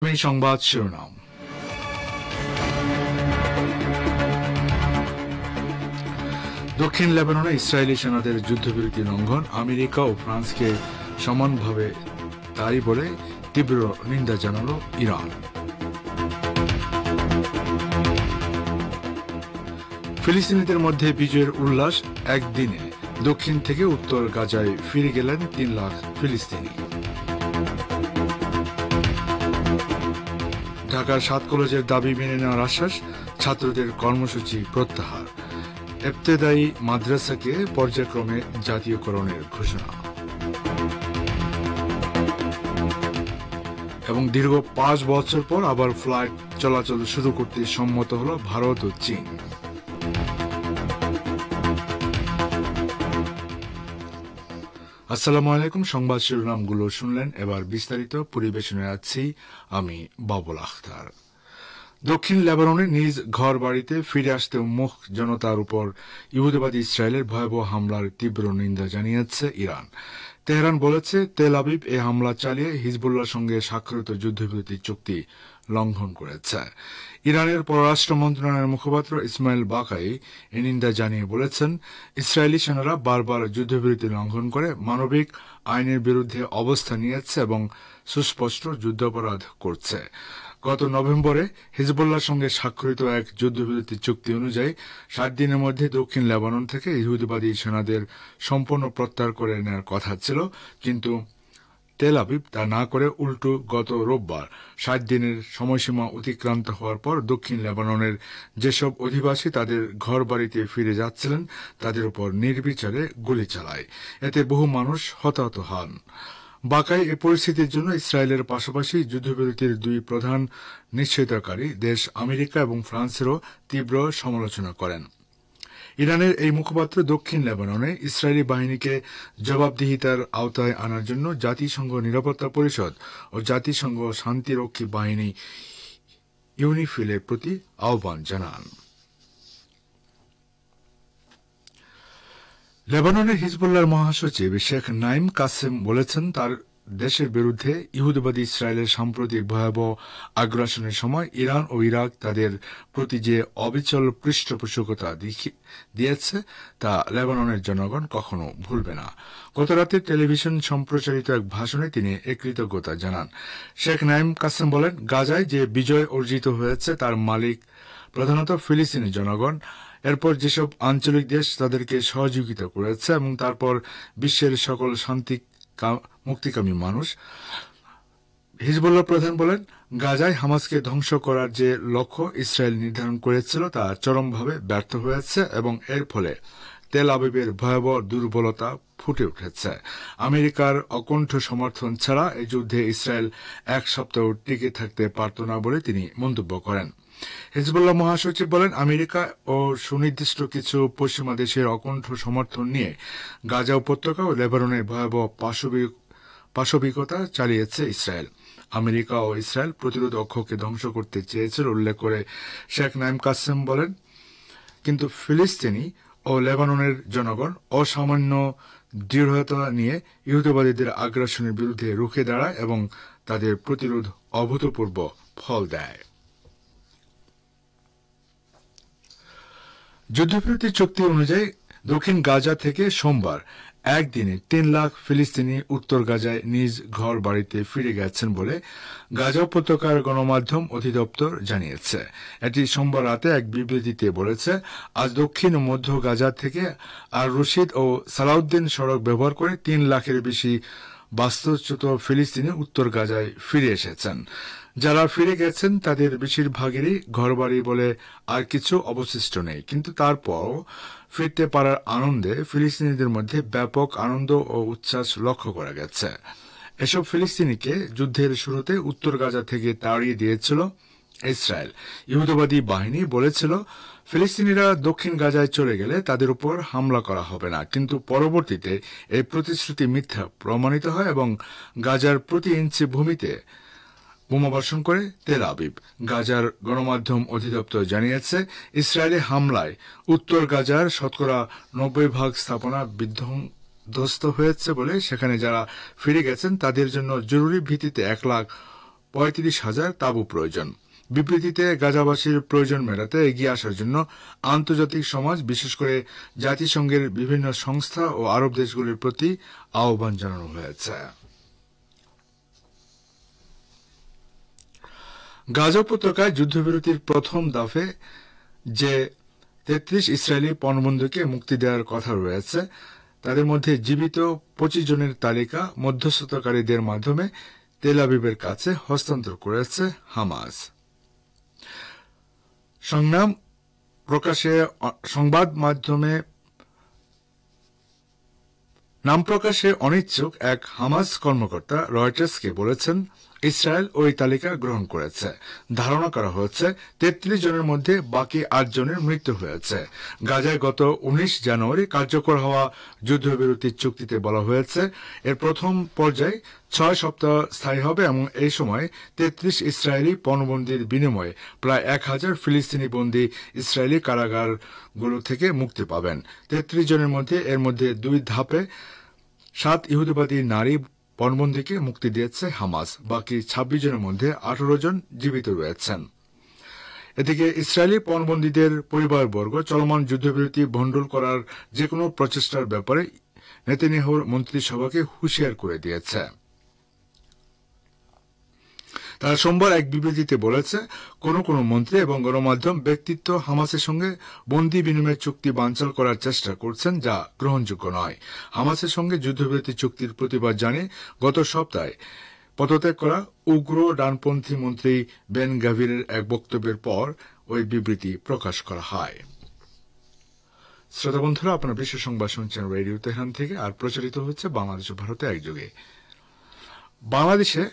সংবাদ শিরোনাম। দক্ষিণ লেবাননে ইসরায়েলি সেনাদের যুদ্ধবিরতি লঙ্ঘন, আমেরিকা ও ফ্রান্সকে সমানভাবে দায়ী বলে তীব্র নিন্দা জানাল ইরান। ফিলিস্তিনিদের মধ্যে বিজয়ের উল্লাস, একদিনে দক্ষিণ থেকে উত্তর গাজায় ফিরে গেলেন ৩ লাখ ফিলিস্তিনি। ঢাকার ৭ কলেজের দাবি মেনে নেওয়ার আশ্বাস, ছাত্রদের কর্মসূচি প্রত্যাহার। ইবতেদায়ী মাদ্রাসাকে পর্যায়ক্রমে জাতীয়করণের ঘোষণা। এবং দীর্ঘ ৫ বছর পর আবার ফ্লাইট চলাচল শুরু করতে সম্মত হল ভারত ও চীন। আসসালামু আলাইকুম। সংবাদ শিরোনামগুলো শুনলেন, এবার বিস্তারিত পরিবেশনে আছি আমি বাবুল আখতার। দক্ষিণ লেবাননে নিজ ঘর বাড়িতে ফিরে আসতে উন্মুখ জনতার উপর ইহুদিবাদী ইসরায়েলের ভয়াবহ হামলার তীব্র নিন্দা জানিয়েছে ইরান। তেহরান বলেছে, তেল আবিব এ হামলা চালিয়ে হিজবুল্লাহর সঙ্গে স্বাক্ষরিত যুদ্ধবিরতি চুক্তি লঙ্ঘন করেছে। ইরানের পররাষ্ট্র মন্ত্রণালয়ের মুখপাত্র ইসমাইল বাকাই এ নিন্দা জানিয়ে বলেছেন, ইসরায়েলি সেনারা বারবার যুদ্ধবিরতি লঙ্ঘন করে মানবিক আইনের বিরুদ্ধে অবস্থান নিয়েছে এবং সুস্পষ্ট যুদ্ধাপরাধ করছে। গত নভেম্বরে হিজবুল্লাহর সঙ্গে স্বাক্ষরিত এক যুদ্ধবিরতি চুক্তি অনুযায়ী ৭ দিনের মধ্যে দক্ষিণ লেবানন থেকে ইহুদিবাদী সেনাদের সম্পূর্ণ প্রত্যাহার করে নেওয়ার কথা ছিল, কিন্তু তেল আবিব তা না করে উল্টো গত রোববার ৬০ দিনের সময়সীমা অতিক্রান্ত হওয়ার পর দক্ষিণ লেবাননের যেসব অধিবাসী তাদের ঘর বাড়িতে ফিরে যাচ্ছিলেন তাদের উপর নির্বিচারে গুলি চালায়। এতে বহু মানুষ হতাহত হন। বাকাই এ পরিস্থিতির জন্য ইসরায়েলের পাশাপাশি যুদ্ধবিরতির ২ প্রধান নিশ্চয়তাকারী দেশ আমেরিকা এবং ফ্রান্সেরও তীব্র সমালোচনা করেন। ইরানের এই মুখপাত্র দক্ষিণ লেবাননে ইসরায়েলি বাহিনীকে জবাবদিহিতার আওতায় আনার জন্য জাতিসংঘ নিরাপত্তা পরিষদ ও জাতিসংঘ শান্তিরক্ষী বাহিনী ইউনিফিলের প্রতি আহ্বান জানান। লেবাননের হিজবুল্লাহর মহাসচিব শেখ নাইম কাসেম বলেছেন, তার দেশের বিরুদ্ধে ইহুদিবাদী ইসরায়েলের সাম্প্রতিক ভয়াবহ আগ্রাসনের সময় ইরান ও ইরাক তাদের প্রতি যে অবিচল পৃষ্ঠপোষকতা দিয়েছে তা লেবাননের জনগণ কখনো ভুলবে না। গতরাতে টেলিভিশন সম্প্রচারিত এক ভাষণে তিনি এ কৃতজ্ঞতা জানান। শেখ নাইম কাসেম বলেন, গাজায় যে বিজয় অর্জিত হয়েছে তার মালিক প্রধানত ফিলিস্তিনি জনগণ। এরপর যেসব আঞ্চলিক দেশ তাদেরকে সহযোগিতা করেছে এবং তারপর বিশ্বের সকল মুক্তিকামী মানুষ। হিজবুল্লাহ প্রধান বলেন, গাজায় হামাসকে ধ্বংস করার যে লক্ষ্য ইসরায়েল নির্ধারণ করেছিল তা চরমভাবে ব্যর্থ হয়েছে এবং এর ফলে তেল আবিবের ভয়াবহ দুর্বলতা ফুটে উঠেছে। আমেরিকার অকণ্ঠ সমর্থন ছাড়া এই যুদ্ধে ইসরায়েল ১ সপ্তাহ টিকে থাকতে পারত না বলে তিনি মন্তব্য করেন। হিজবুল্লাহ মহাসচিব বলেন, আমেরিকা ও সুনির্দিষ্ট কিছু পশ্চিমা দেশের অকণ্ঠ সমর্থন নিয়ে গাজা উপত্যকা ও লেবাননের ভয়াবহ পাশবিকতা চালিয়েছে ইসরায়েল। আমেরিকা ও ইসরায়েল প্রতিরোধ অক্ষকে ধ্বংস করতে চেয়েছিল উল্লেখ করে শেখ নাইম কাসেম বলেন, কিন্তু ফিলিস্তিনি ও লেবাননের জনগণ অসামান্য দৃঢ়তা নিয়ে ইহুদিবাদীদের আগ্রাসনের বিরুদ্ধে রুখে দাঁড়ায় এবং তাদের প্রতিরোধ অভূতপূর্ব ফল দেয়। যুদ্ধবিরতি চুক্তি অনুযায়ী দক্ষিণ গাজা থেকে সোমবার একদিনে ৩ লাখ ফিলিস্তিনি উত্তর গাজায় নিজ ঘর বাড়িতে ফিরে গেছেন বলে গাজা উপত্যকার গণমাধ্যম অধিদপ্তর জানিয়েছে। এটি সোমবার রাতে এক বিবৃতিতে বলেছে, আজ দক্ষিণ ও মধ্য গাজা থেকে আর রশিদ ও সালাউদ্দিন সড়ক ব্যবহার করে ৩ লাখের বেশি বাস্তুচ্যুত ফিলিস্তিনি উত্তর গাজায় ফিরে এসেছেন। যারা ফিরে গেছেন তাদের বেশিরভাগেরই ঘরবাড়ি বলে আর কিছু অবশিষ্ট নেই, কিন্তু তারপরও ফিরতে পারার আনন্দে ফিলিস্তিনিদের মধ্যে ব্যাপক আনন্দ ও উচ্ছ্বাস লক্ষ্য করা গেছে। এসব ফিলিস্তিনিকে যুদ্ধের শুরুতে উত্তর গাজা থেকে তাড়িয়ে দিয়েছিল ইসরায়েল। ইহুদিবাদী বাহিনী বলেছিল, ফিলিস্তিনিরা দক্ষিণ গাজায় চলে গেলে তাদের উপর হামলা করা হবে না, কিন্তু পরবর্তীতে এই প্রতিশ্রুতি মিথ্যা প্রমাণিত হয় এবং গাজার প্রতি ইঞ্চি ভূমিতে বোমাবর্ষণ করে তেল আবিব। গাজার গণমাধ্যম অধিদপ্তর জানিয়েছে, ইসরায়েলি হামলায় উত্তর গাজার শতকরা ৯০% স্থাপনা বিধ্বস্ত হয়েছে বলে সেখানে যারা ফিরে গেছেন তাদের জন্য জরুরি ভিত্তিতে ১ লাখ 35,000 তাঁবু প্রয়োজন। বিবৃতিতে গাজাবাসীর প্রয়োজন মেটাতে এগিয়ে আসার জন্য আন্তর্জাতিক সমাজ, বিশেষ করে জাতিসংঘের বিভিন্ন সংস্থা ও আরব দেশগুলির প্রতি আহ্বান জানানো হয়েছে। গাজা উপত্যকায় যুদ্ধবিরতির প্রথম দফে যে 33 ইসরায়েলি পণবন্দীকে মুক্তি দেওয়ার কথা রয়েছে, তাদের মধ্যে জীবিত 25 জনের তালিকা মধ্যস্থতাকারীদের মাধ্যমে তেল আবিবের কাছে হস্তান্তর করেছে হামাস। সংবাদ মাধ্যমে নাম প্রকাশে অনিচ্ছুক এক হামাস কর্মকর্তা রয়টার্সকে বলেছেন, ইসরায়েল ওই তালিকা গ্রহণ করেছে। ধারণা করা হচ্ছে 33 জনের মধ্যে বাকি 8 জনের মৃত্যু হয়েছে। গাজায় গত 19 জানুয়ারি কার্যকর হওয়া যুদ্ধবিরতির চুক্তিতে বলা হয়েছে, এর প্রথম পর্যায়ে 6 সপ্তাহ স্থায়ী হবে এবং এই সময় 33 ইসরায়েলি পণবন্দীর বিনিময়ে প্রায় 1000 ফিলিস্তিনি বন্দী ইসরায়েলি কারাগারগুলো থেকে মুক্তি পাবেন। 33 জনের মধ্যে এর মধ্যে 2 ধাপে 7 ইহুদিবাদী নারী পণবন্দীকে মুক্তি দিয়েছে হামাস। বাকি 26 জনের মধ্যে 18 জন জীবিত রয়েছেন। এদিকে ইসরায়েলি পণবন্দীদের পরিবারবর্গ চলমান যুদ্ধবিরতি ভণ্ডুল করার যেকোনো প্রচেষ্টার ব্যাপারে নেতানিয়াহুর মন্ত্রিসভাকে হুঁশিয়ার করে দিয়েছে। তারা সোমবার এক বিবৃতিতে বলেছে, কোন মন্ত্রী এবং গণমাধ্যম ব্যক্তিত্ব হামাসের সঙ্গে বন্দী বিনিময় চুক্তি বানচাল করার চেষ্টা করছেন, যা গ্রহণযোগ্য নয়। হামাসের সঙ্গে যুদ্ধবিরতি চুক্তির প্রতিবাদ জানিয়ে গত সপ্তাহে পদত্যাগ করা উগ্র ডানপন্থী মন্ত্রী বেন গাভিরের এক বক্তব্যের পর ওই বিবৃতি প্রকাশ করা হয়। শ্রোতা বন্ধুরা, আপনারা বিশ্ব সংবাদ শুনছেন রেডিও তেহরান থেকে, আর প্রচারিত হচ্ছে বাংলাদেশ ও ভারতে একযোগে। বাংলাদেশে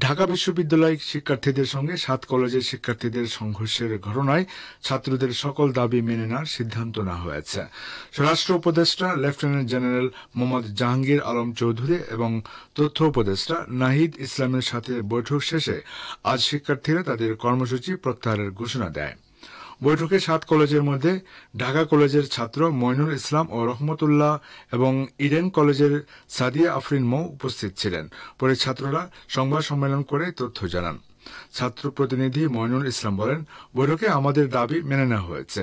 ঢাকা বিশ্ববিদ্যালয় শিক্ষার্থীদের সঙ্গে 7 কলেজের শিক্ষার্থীদের সংঘর্ষের ঘটনায় ছাত্রদের সকল দাবি মেনে নেওয়ার সিদ্ধান্ত নেওয়া হয়েছে। স্বরাষ্ট্র উপদেষ্টা লেফটেন্যান্ট জেনারেল মোহাম্মদ জাহাঙ্গীর আলম চৌধুরী এবং তথ্য উপদেষ্টা নাহিদ ইসলামের সাথে বৈঠক শেষে আজ শিক্ষার্থীরা তাদের কর্মসূচি প্রত্যাহারের ঘোষণা দেয়। বৈঠকে 7 কলেজের মধ্যে ঢাকা কলেজের ছাত্র মইনুল ইসলাম ও রহমতুল্লাহ এবং ইডেন কলেজের সাদিয়া আফরিন মৌ উপস্থিত ছিলেন। পরে ছাত্ররা সংবাদ সম্মেলন করে তথ্য জানান। ছাত্র প্রতিনিধি মইনুল ইসলাম বলেন, বৈঠকে আমাদের দাবি মেনে নেওয়া হয়েছে।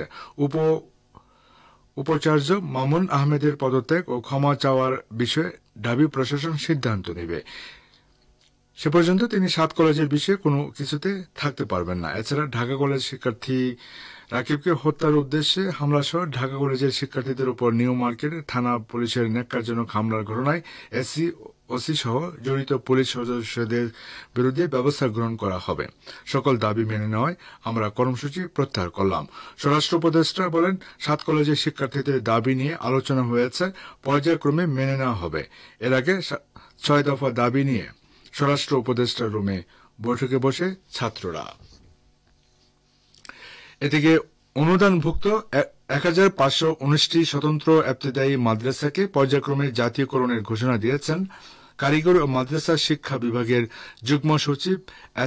উপাচার্য মামুন আহমেদের পদত্যাগ ও ক্ষমা চাওয়ার বিষয়ে ঢাবি প্রশাসন সিদ্ধান্ত নেবে। সে পর্যন্ত তিনি 7 কলেজের বিষয়ে কোনো কিছুতে থাকতে পারবেন না। এছাড়া ঢাকা কলেজ শিক্ষার্থী রাকিবকে হত্যার উদ্দেশ্যে হামলা সহ ঢাকা কলেজের শিক্ষার্থীদের উপর নিউ মার্কেটে থানা পুলিশের ন্যাক্কারজনক হামলার ঘটনায় এসসি ওসি সহ জড়িত পুলিশ সদস্যদের বিরুদ্ধে ব্যবস্থা গ্রহণ করা হবে। সকল দাবি মেনে নেওয়ায় আমরা কর্মসূচি প্রত্যাহার করলাম। স্বরাষ্ট্র উপদেষ্টা বলেন, 7 কলেজের শিক্ষার্থীদের দাবি নিয়ে আলোচনা হয়েছে, পর্যায়ক্রমে মেনে নেওয়া হবে। এর আগে 6 দফা দাবি নিয়ে স্বরাষ্ট্র উপদেষ্টার রুমে বৈঠকে বসে ছাত্ররা। এদিকে অনুদানভুক্ত 1519টি স্বতন্ত্র ইবতেদায়ী মাদ্রাসাকে পর্যায়ক্রমে জাতীয়করণের ঘোষণা দিয়েছেন কারিগরি ও মাদ্রাসা শিক্ষা বিভাগের যুগ্ম সচিব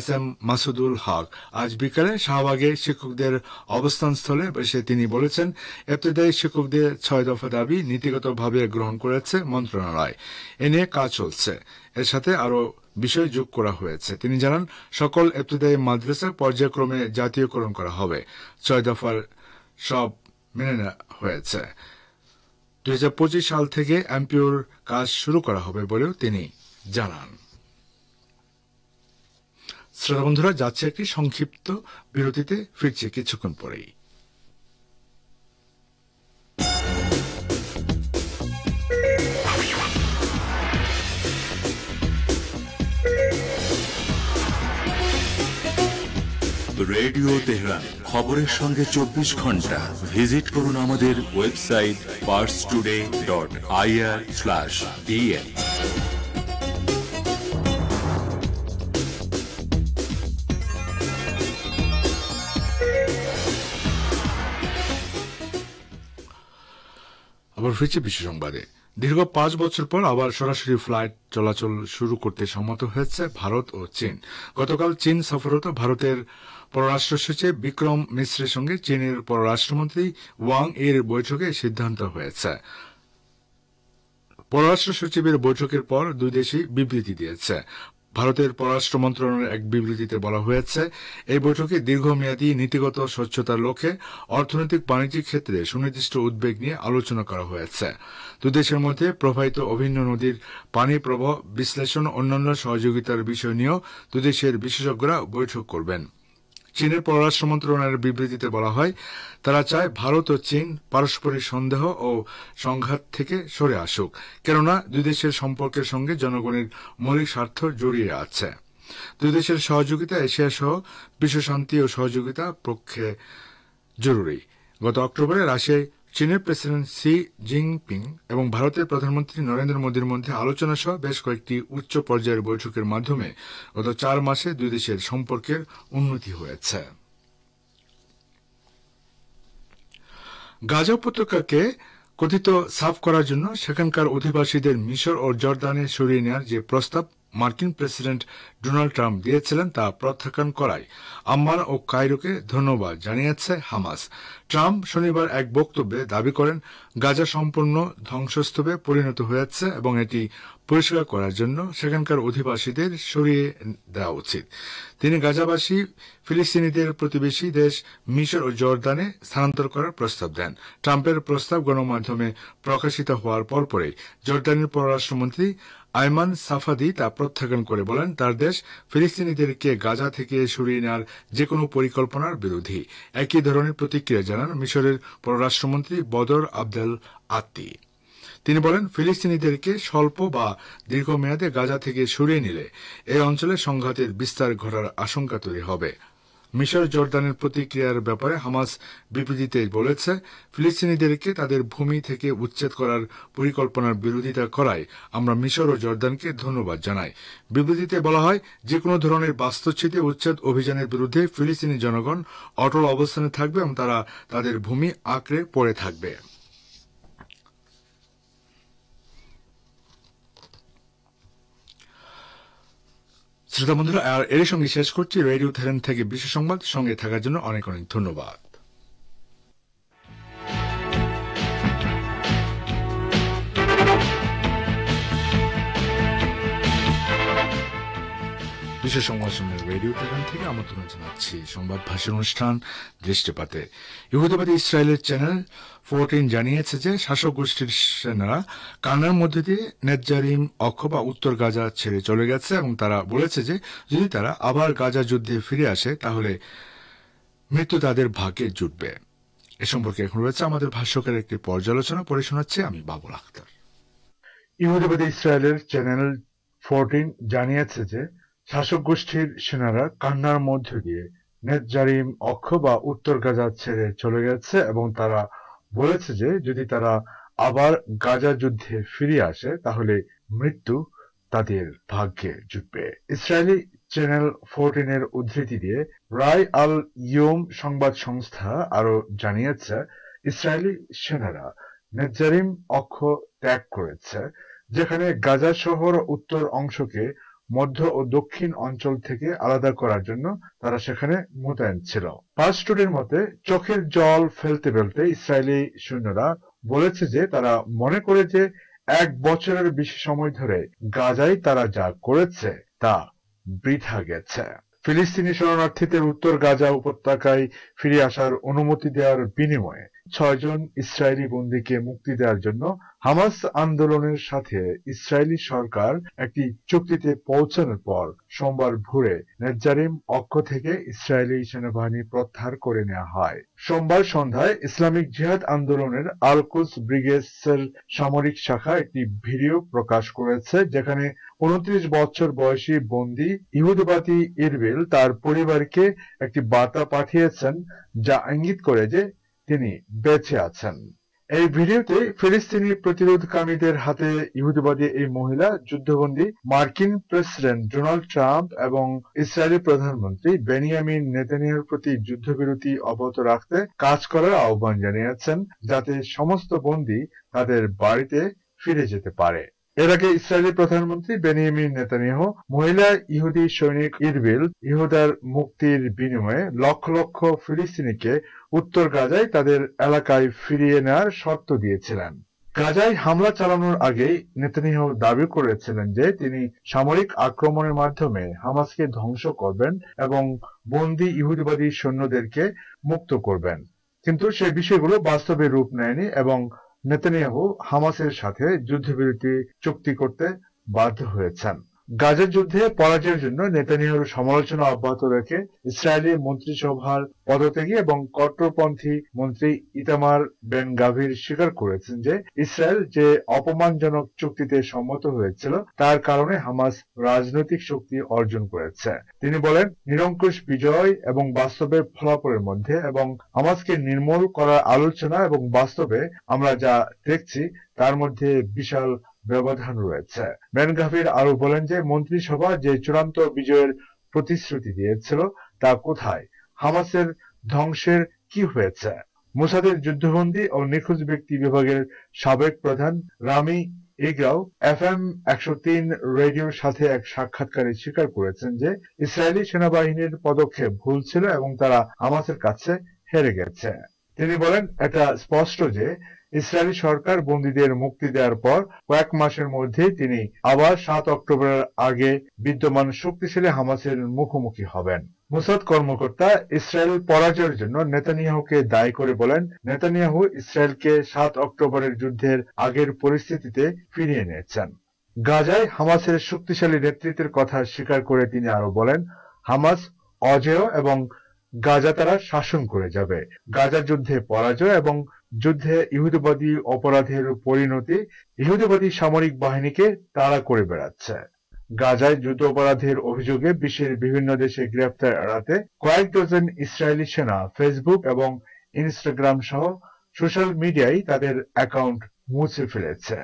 SM মাসুদুল হক। আজ বিকালে শাহবাগে শিক্ষকদের অবস্থানস্থলে বসে তিনি বলেছেন, ইবতেদায়ী শিক্ষকদের 6 দফা দাবি নীতিগতভাবে গ্রহণ করেছে মন্ত্রণালয়। এ নিয়ে কাজ চলছে। এর সাথে আরও বিষয় যোগ করা হয়েছে। তিনি জানান, সকল ইবতেদায়ী মাদ্রাসা পর্যায়ক্রমে জাতীয়করণ করা হবে। 6 দফার সব মেনে নেওয়া হয়েছে। 2025 সাল থেকে এমপিওর কাজ শুরু করা হবে বলেও তিনি জানান। শ্রোতা বন্ধুরা, যাচ্ছে একটি সংক্ষিপ্ত বিরতিতে, ফিরছে কিছুক্ষণ পরেই। রেডিও তেহরান, খবরের সঙ্গে 24 ঘন্টা। ভিজিট করুন আমাদের ওয়েবসাইট parstoday.ir/dn। আবার ফিরছে বিশ্ব সংবাদে। দীর্ঘ 5 বছর পর আবার সরাসরি ফ্লাইট চলাচল শুরু করতে সম্মত হয়েছে ভারত ও চীন। গতকাল চীন সফররত ভারতের পররাষ্ট্র সচিব বিক্রম মিশ্রের সঙ্গে চীনের পররাষ্ট্রমন্ত্রী ওয়াং এর বৈঠকে সিদ্ধান্ত হয়েছে। পররাষ্ট্র সচিবের বৈঠকের পর দুই দেশই বিবৃতি দিয়েছে। ভারতের পররাষ্ট্র মন্ত্রণালয়ের এক বিবৃতিতে বলা হয়েছে, এই বৈঠকে দীর্ঘমেয়াদী নীতিগত স্বচ্ছতার লক্ষ্যে অর্থনৈতিক বাণিজ্যিক ক্ষেত্রে সুনির্দিষ্ট উদ্বেগ নিয়ে আলোচনা করা হয়েছে। দুই দেশের মধ্যে প্রবাহিত অভিন্ন নদীর পানি প্রবাহ বিশ্লেষণ ও অন্যান্য সহযোগিতার বিষয় নিয়েও দুই দেশের বিশেষজ্ঞরা বৈঠক করবেন। চীনের পররাষ্ট্র মন্ত্রণালয়ের বিবৃতিতে বলা হয়, তারা চায় ভারত ও চীন পারস্পরিক সন্দেহ ও সংঘাত থেকে সরে আসুক, কেননা দুই দেশের সম্পর্কের সঙ্গে জনগণের মৌলিক স্বার্থ জড়িয়ে আছে। দুই দেশের সহযোগিতা এশিয়া সহ বিশ্ব শান্তি ও সহযোগিতা পক্ষে জরুরি। গত অক্টোবরে রাশিয়ায় চীনের প্রেসিডেন্ট শি জিনপিং এবং ভারতের প্রধানমন্ত্রী নরেন্দ্র মোদীর মধ্যে আলোচনা সহ বেশ কয়েকটি উচ্চ পর্যায়ের বৈঠকের মাধ্যমে গত 4 মাসে দুই দেশের সম্পর্কের উন্নতি হয়েছে। গাজা উপত্যকাকে কথিত সাফ করার জন্য সেখানকার অধিবাসীদের মিশর ও জর্দানে সরিয়ে নেওয়ার যে প্রস্তাব মার্কিন প্রেসিডেন্ট ডোনাল্ড ট্রাম্প দিয়েছিলেন তা প্রত্যাখ্যান করায় আম্মান ও কায়রোকে ধন্যবাদ জানিয়েছে হামাস। ট্রাম্প শনিবার এক বক্তব্যে দাবি করেন, গাজা সম্পূর্ণ ধ্বংসস্তূপে পরিণত হয়েছে এবং এটি পরিষ্কার করার জন্য সেখানকার অধিবাসীদের সরিয়ে দেওয়া উচিত। তিনি গাজাবাসী ফিলিস্তিনিদের প্রতিবেশী দেশ মিশর ও জর্দানে স্থানান্তর করার প্রস্তাব দেন। ট্রাম্পের প্রস্তাব গণমাধ্যমে প্রকাশিত হওয়ার পরপরই জর্দানের পররাষ্ট্রমন্ত্রী আয়মান সাফাদি তা প্রত্যাখ্যান করে বলেন, তার দেশ ফিলিস্তিনিদেরকে গাজা থেকে সরিয়ে নেওয়ার যেকোনো পরিকল্পনার বিরোধী। একই ধরনের প্রতিক্রিয়া জানান মিশরের পররাষ্ট্রমন্ত্রী বদর আবদেল আত্তি। তিনি বলেন, ফিলিস্তিনিদেরকে স্বল্প বা দীর্ঘমেয়াদে গাজা থেকে সরিয়ে নিলে এই অঞ্চলে সংঘাতের বিস্তার ঘটার আশঙ্কা তৈরি হবে। মিশর জর্দানের প্রতিক্রিয়ার ব্যাপারে হামাস বিবৃতিতে বলেছে, ফিলিস্তিনিদেরকে তাদের ভূমি থেকে উচ্ছেদ করার পরিকল্পনার বিরোধিতা করায় আমরা মিশর ও জর্দানকে ধন্যবাদ জানাই। বিবৃতিতে বলা হয়, যে কোনো ধরনের বাস্তুচ্যুতি উচ্ছেদ অভিযানের বিরুদ্ধে ফিলিস্তিনি জনগণ অটল অবস্থানে থাকবে এবং তারা তাদের ভূমি আঁকড়ে পড়ে থাকবে। শ্রোতা বন্ধুরা, আর এর সঙ্গে শেষ করছি রেডিও তেহরান থেকে বিশেষ সংবাদ। সঙ্গে থাকার জন্য অনেক অনেক ধন্যবাদ। বিশেষ সংবাদ শুনে রেডিও তেহরান থেকে আমন্ত্রণ জানাচ্ছি সংবাদ ভাষণ অনুষ্ঠান দৃষ্টিপাতে। ইহুদিবাদী ইসরায়েলের চ্যানেল 14 জানিয়েছে যে শাসক গোষ্ঠীর সেনারা কান্নার মধ্যে দিয়ে নেতজারিম অক্ষ বা উত্তর গাজা ছেড়ে চলে গেছে এবং তারা বলেছে যে যদি তারা আবার গাজা যুদ্ধে ফিরে আসে তাহলে মৃত্যু তাদের ভাগ্যে জুটবে। এ সম্পর্কে এখন রয়েছে আমাদের ভাষ্যকার একটি পর্যালোচনা, পড়ে শোনাচ্ছে আমি বাবুল আক্তার। ইহুদিবাদী ইসরায়েলের চ্যানেল 14 জানিয়েছে যে শাসক গোষ্ঠীর সেনারা কান্নার মধ্য দিয়ে নেতজারিম অক্ষ বা উত্তর গাজা ছেড়ে চলে গেছে এবং তারা বলেছে যে যদি তারা আবার গাজা যুদ্ধে ফিরে আসে তাহলে মৃত্যু তাদের ভাগ্যে জুটবে। ইসরায়েলি চ্যানেল 14 এর উদ্ধৃতি দিয়ে রায় আল ইয়ম সংবাদ সংস্থা আরো জানিয়েছে, ইসরায়েলি সেনারা নেতজারিম অক্ষ ত্যাগ করেছে, যেখানে গাজা শহর উত্তর অংশকে মধ্য ও দক্ষিণ অঞ্চল থেকে আলাদা করার জন্য তারা সেখানে মোতায়েন ছিল। পাঁচটুটির মতে চোখের জল ফেলতে ফেলতে ইসরায়েলি সৈন্যরা বলেছে যে তারা মনে করে যে 1 বছরের বেশি সময় ধরে গাজায় তারা যা করেছে তা বৃথা গেছে। ফিলিস্তিনি শরণার্থীদের উত্তর গাজা উপত্যকায় ফিরে আসার অনুমতি দেওয়ার বিনিময়ে 6 জন ইসরায়েলি বন্দীকে মুক্তি দেওয়ার জন্য হামাস আন্দোলনের সাথে ইসরায়েলি সরকার একটি চুক্তিতে পৌঁছানোর পর সোমবার ভোরে নেতজারিম অক্ষ থেকে ইসরায়েলি সেনাবাহিনী প্রত্যাহার করে নেওয়া হয়। সোমবার সন্ধ্যায় ইসলামিক জিহাদ আন্দোলনের আল কুদস ব্রিগেডসের সামরিক শাখা একটি ভিডিও প্রকাশ করেছে, যেখানে 29 বছর বয়সী বন্দী ইহুদিবাদী ইরবিল তার পরিবারকে একটি বার্তা পাঠিয়েছেন যা ইঙ্গিত করে যে তিনি বেঁচে আছেন। এই ভিডিওতে ফিলিস্তিনি প্রতিরোধকামীদের হাতে ইহুদিবাদী এই মহিলা যুদ্ধবন্দী মার্কিন প্রেসিডেন্ট ডোনাল্ড ট্রাম্প এবং ইসরায়েলি প্রধানমন্ত্রী বেনিয়ামিন নেতানিয়াহুর প্রতি যুদ্ধবিরতি অব্যাহত রাখতে কাজ করার আহ্বান জানিয়েছেন, যাতে সমস্ত বন্দী তাদের বাড়িতে ফিরে যেতে পারে। এর আগে ইসরায়েলি প্রধানমন্ত্রী বেনিয়ামিন নেতানিয়াহু মহিলা ইহুদি সৈনিক ইরবিল ইহুদার মুক্তির বিনিময়ে লক্ষ লক্ষ ফিলিস্তিনিকে উত্তর গাজায় তাদের এলাকায় ফিরিয়ে নেওয়ার শর্ত দিয়েছিলেন। গাজায় হামলা চালানোর আগেই নেতানিয়াহু দাবি করেছিলেন যে তিনি সামরিক আক্রমণের মাধ্যমে হামাসকে ধ্বংস করবেন এবং বন্দী ইহুদিবাদী সৈন্যদেরকে মুক্ত করবেন, কিন্তু সেই বিষয়গুলো বাস্তবে রূপ নেয়নি এবং নেতানিয়াহু হামাসের সাথে যুদ্ধবিরতি চুক্তি করতে বাধ্য হয়েছেন। গাজার যুদ্ধে পরাজয়ের জন্য নেতানিয়াহুর সমালোচনা অব্যাহত রেখে ইসরায়েলি মন্ত্রিসভার পদত্যাগী এবং কট্টরপন্থী মন্ত্রী ইতামার বেন গাভির স্বীকার করেছেন যে ইসরায়েল যে অপমানজনক চুক্তিতে সম্মত হয়েছিল তার কারণে হামাস রাজনৈতিক শক্তি অর্জন করেছে। তিনি বলেন, নিরঙ্কুশ বিজয় এবং বাস্তবের ফলাফলের মধ্যে এবং হামাসকে নির্মূল করার আলোচনা এবং বাস্তবে আমরা যা দেখছি তার মধ্যে বিশাল ব্যবধান রয়েছে। বেন গাভির আরো বলেন যে মন্ত্রিসভা যে চূড়ান্ত বিজয়ের প্রতিশ্রুতি দিয়েছিল তা কোথায়? হামাসের ধ্বংসের কি হয়েছে? মোসাদের যুদ্ধবন্দী ও নিখোঁজ ব্যক্তি বিভাগের সাবেক প্রধান রামি ইগরাও FM 103 রেডিওর সাথে এক সাক্ষাৎকারে স্বীকার করেছেন যে ইসরায়েলি সেনাবাহিনীর পদক্ষেপ ভুল ছিল এবং তারা হামাসের কাছে হেরে গেছে। তিনি বলেন, এটা স্পষ্ট যে ইসরায়েলি সরকার বন্দীদের মুক্তি দেওয়ার পর কয়েক মাসের মধ্যেই তিনি আবার 7 অক্টোবরের আগে বিদ্যমান শক্তিশালী হামাসের মুখোমুখি হবেন। মোসাদ কর্মকর্তা ইসরায়েল পরাজয়ের জন্য নেতানিয়াহুকে দায়ী করে বলেন, নেতানিয়াহু ইসরায়েলকে 7 অক্টোবরের যুদ্ধের আগের পরিস্থিতিতে ফিরিয়ে এনেছেন। গাজায় হামাসের শক্তিশালী নেতৃত্বের কথা স্বীকার করে তিনি আরো বলেন, হামাস অজেয় এবং গাজা তারা শাসন করে যাবে। গাজা যুদ্ধে পরাজয় এবং যুদ্ধে ইহুদিবাদী অপরাধের পরিণতি ইহুদিবাদী সামরিক বাহিনীকে তাড়া করে বেড়াচ্ছে। গাজায় যুদ্ধ অপরাধের অভিযোগে বিশ্বের বিভিন্ন দেশে গ্রেফতার এড়াতে কয়েক ডজন ইসরায়েলি সেনা ফেসবুক এবং ইনস্টাগ্রাম সহ সোশ্যাল মিডিয়ায় তাদের অ্যাকাউন্ট মুছে ফেলেছে।